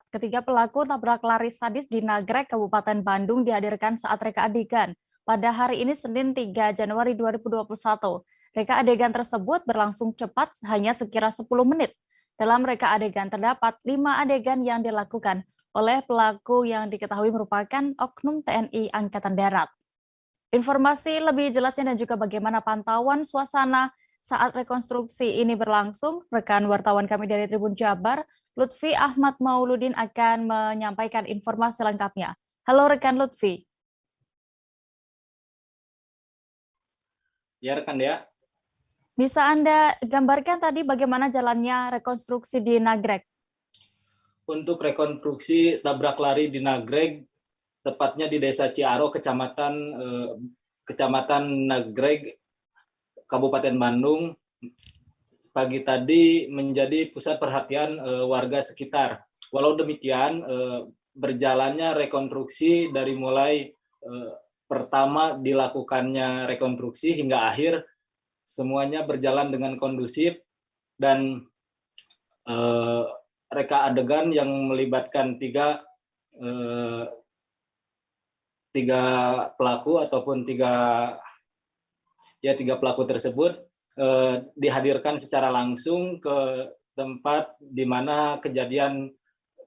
Ketiga pelaku tabrak lari sadis di Nagrek, Kabupaten Bandung dihadirkan saat reka adegan. Pada hari ini Senin 3 Januari 2021, reka adegan tersebut berlangsung cepat hanya sekira 10 menit. Dalam reka adegan terdapat 5 adegan yang dilakukan oleh pelaku yang diketahui merupakan oknum TNI Angkatan Darat. Informasi lebih jelasnya dan juga bagaimana pantauan suasana saat rekonstruksi ini berlangsung, rekan wartawan kami dari Tribun Jabar, Lutfi Ahmad Mauludin akan menyampaikan informasi lengkapnya. Halo rekan Lutfi. Ya rekan Dea. Bisa Anda gambarkan tadi bagaimana jalannya rekonstruksi di Nagrek? Untuk rekonstruksi tabrak lari di Nagrek, tepatnya di Desa Ciaro, Kecamatan Nagrek, Kabupaten Bandung, pagi tadi menjadi pusat perhatian warga sekitar. Walau demikian, berjalannya rekonstruksi dari mulai pertama dilakukannya rekonstruksi hingga akhir, semuanya berjalan dengan kondusif dan reka adegan yang melibatkan tiga pelaku ataupun tiga pelaku tersebut dihadirkan secara langsung ke tempat di mana kejadian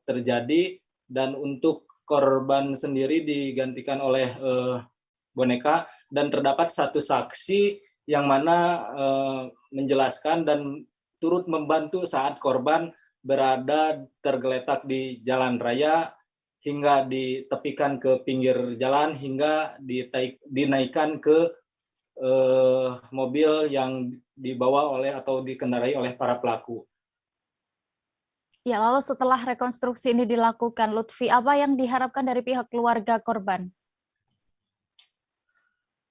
terjadi, dan untuk korban sendiri digantikan oleh boneka, dan terdapat satu saksi yang mana menjelaskan dan turut membantu saat korban berada tergeletak di jalan raya hingga ditepikan ke pinggir jalan hingga dinaikkan ke mobil yang dibawa oleh atau dikendarai oleh para pelaku. Ya, lalu setelah rekonstruksi ini dilakukan, Lutfi, apa yang diharapkan dari pihak keluarga korban?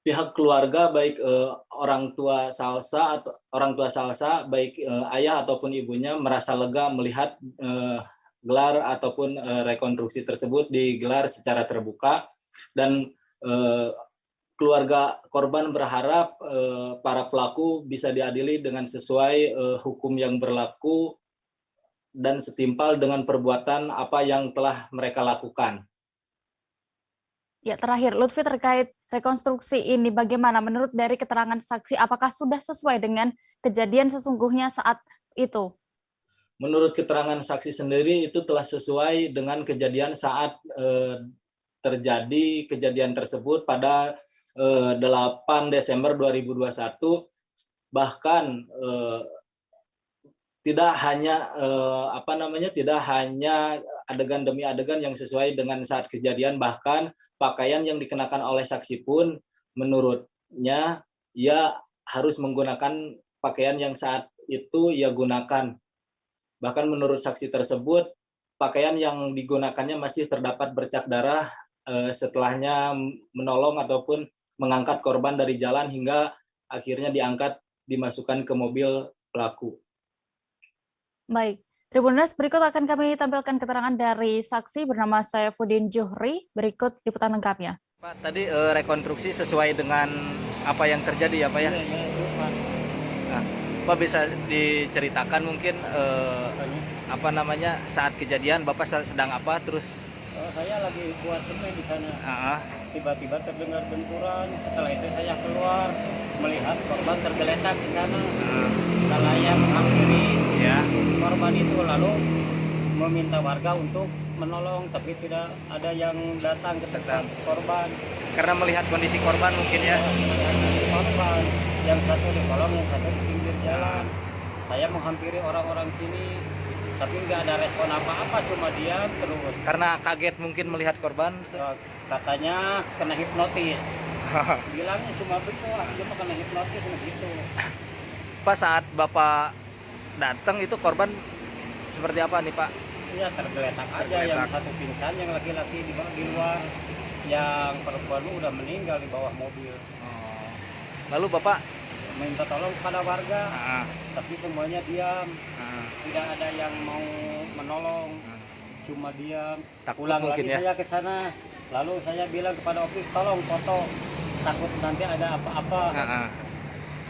Pihak keluarga baik orang tua Salsa baik ayah ataupun ibunya merasa lega melihat gelar ataupun rekonstruksi tersebut digelar secara terbuka, dan keluarga korban berharap para pelaku bisa diadili dengan sesuai hukum yang berlaku dan setimpal dengan perbuatan apa yang telah mereka lakukan. Ya, terakhir, Lutfi, terkait rekonstruksi ini bagaimana menurut dari keterangan saksi, apakah sudah sesuai dengan kejadian sesungguhnya saat itu? Menurut keterangan saksi sendiri itu telah sesuai dengan kejadian saat terjadi kejadian tersebut pada 8 Desember 2021. Bahkan tidak hanya adegan demi adegan yang sesuai dengan saat kejadian, bahkan pakaian yang dikenakan oleh saksi pun menurutnya ia harus menggunakan pakaian yang saat itu ia gunakan. Bahkan menurut saksi tersebut, pakaian yang digunakannya masih terdapat bercak darah setelahnya menolong ataupun mengangkat korban dari jalan hingga akhirnya dimasukkan ke mobil pelaku. Baik. Tribuners, berikut akan kami tampilkan keterangan dari saksi bernama Saifuddin Juhri. Berikut liputan lengkapnya. Pak, tadi rekonstruksi sesuai dengan apa yang terjadi ya Pak ya? Nah, Pak bisa diceritakan mungkin saat kejadian Bapak sedang apa terus? Saya lagi buat semen di sana. Tiba-tiba terdengar benturan. Setelah itu saya keluar melihat korban tergeletak di sana. Saya menghampiri korban itu lalu meminta warga untuk menolong, tapi tidak ada yang datang ke tempat korban. Karena melihat kondisi korban mungkin ya? Korban yang satu di kolong, yang satu di pinggir jalan. Saya menghampiri orang-orang sini, tapi nggak ada respon apa-apa, cuma diam terus. Karena kaget mungkin melihat korban? Katanya kena hipnotis. Bilangnya cuma begitu, dia kena hipnotis begitu. Pak, saat Bapak datang itu korban seperti apa nih Pak? Iya, tergeletak aja, yang satu pingsan, yang laki-laki di luar, yang perempuan udah meninggal di bawah mobil. Lalu Bapak minta tolong kepada warga, tapi semuanya diam, tidak ada yang mau menolong, cuma diam. Pulang lagi ya? Saya ke sana, lalu saya bilang kepada Opik, tolong foto, takut nanti ada apa-apa.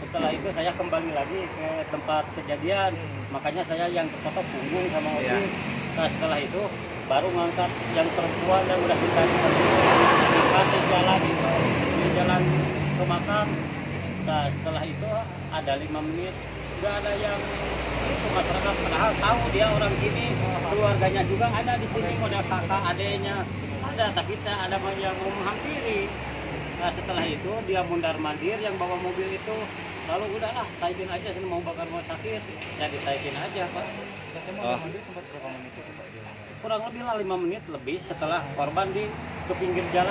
Setelah itu saya kembali lagi ke tempat kejadian, makanya saya yang foto punggung sama Opik. Nah, setelah itu baru ngangkat yang perempuan yang udah kita angkat di jalan ke makam. Nah setelah itu ada 5 menit nggak ada yang itu masyarakat, padahal tahu dia orang sini, keluarganya juga ada di sini, model kakak adeknya ada, tapi tak ada yang mau menghampiri. Nah setelah itu dia mundar mandir yang bawa mobil itu, lalu udahlah taikin aja, sini mau bakar rumah sakit ya ditaikin aja Pak. Sempat berapa menit itu Pak? Kurang lebih lah 5 menit lebih setelah korban di ke pinggir jalan.